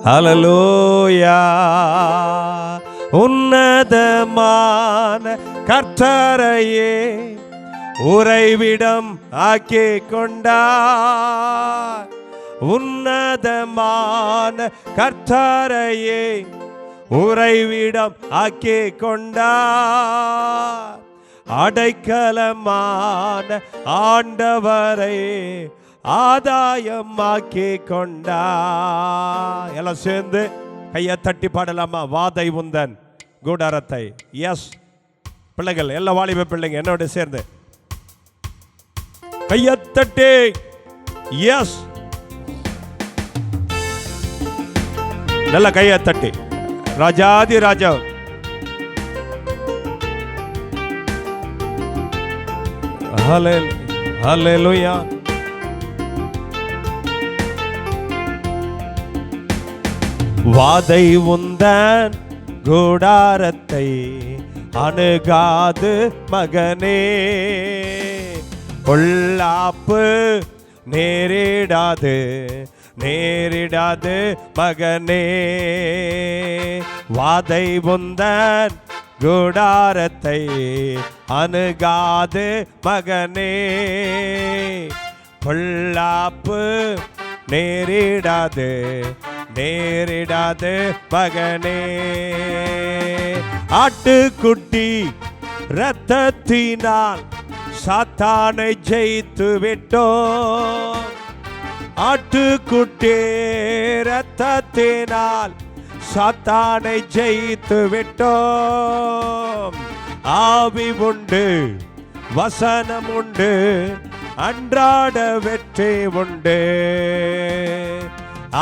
ஹல்லேலூயா. உன்னதமான கர்த்தரையே உறைவிடம் ஆக்கி கொண்டார். உன்னதமான கர்த்தரையே உறைவிடம் ஆக்கி கொண்டார். அடைக்கலமான ஆண்டவரை ஆதாயமாக்கி கொண்டார். எல்லாம் சேர்ந்து கையை தட்டி பாடலாமா? வாதை உந்தன் கூடாரத்தை. எஸ் பிள்ளைகள், எல்லா வாலிப பிள்ளைங்க என்னோட சேர்ந்து கையை தட்டி. எஸ், நல்ல கையை தட்டி. ராஜாதி ராஜா, ஹல்லேலூயா. வாதை உந்தன் கூடாரத்தை அணுகாது மகனே, பொல்லாப்பு நேரிடாது நேரிடாது மகனே. வாதை உந்தன் கூடாரத்தை அணுகாது மகனே, பொல்லாப்பு நேரிடாது நேரிடாது மகனே. ஆட்டுக்குட்டி இரத்தத்தினால் சாத்தானை ஜெயித்து விட்டோம். ஆட்டுக்குட்டி இரத்தத்தினால் சாத்தானை ஜெயித்து விட்டோம். ஆவி உண்டு, வசனம் உண்டு, அன்றாட வெற்றி உண்டு.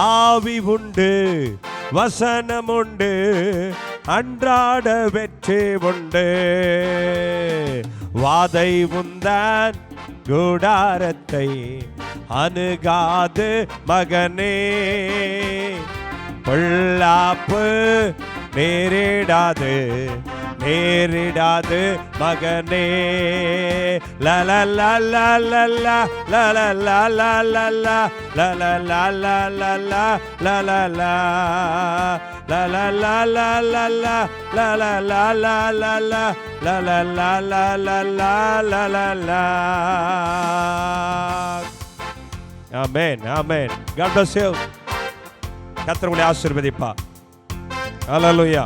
ஆவி உண்டு, வசனம் உண்டு, அன்றாட வெற்றி உண்டு. வாதை உந்தன் கூடாரத்தை அணுகாது மகனே, பொல்லாப்பு நேரிடாது நேரிடாது மகனே. லலலலலலா லலலலலலா லலலலலலா லலலா லலலலலலா லலலலலலா லலலலலலா லலலா. ஆமென், ஆமென். God bless you. கர்த்தர் உங்களை ஆசீர்வதிப்பார். ஹல்லேலூயா.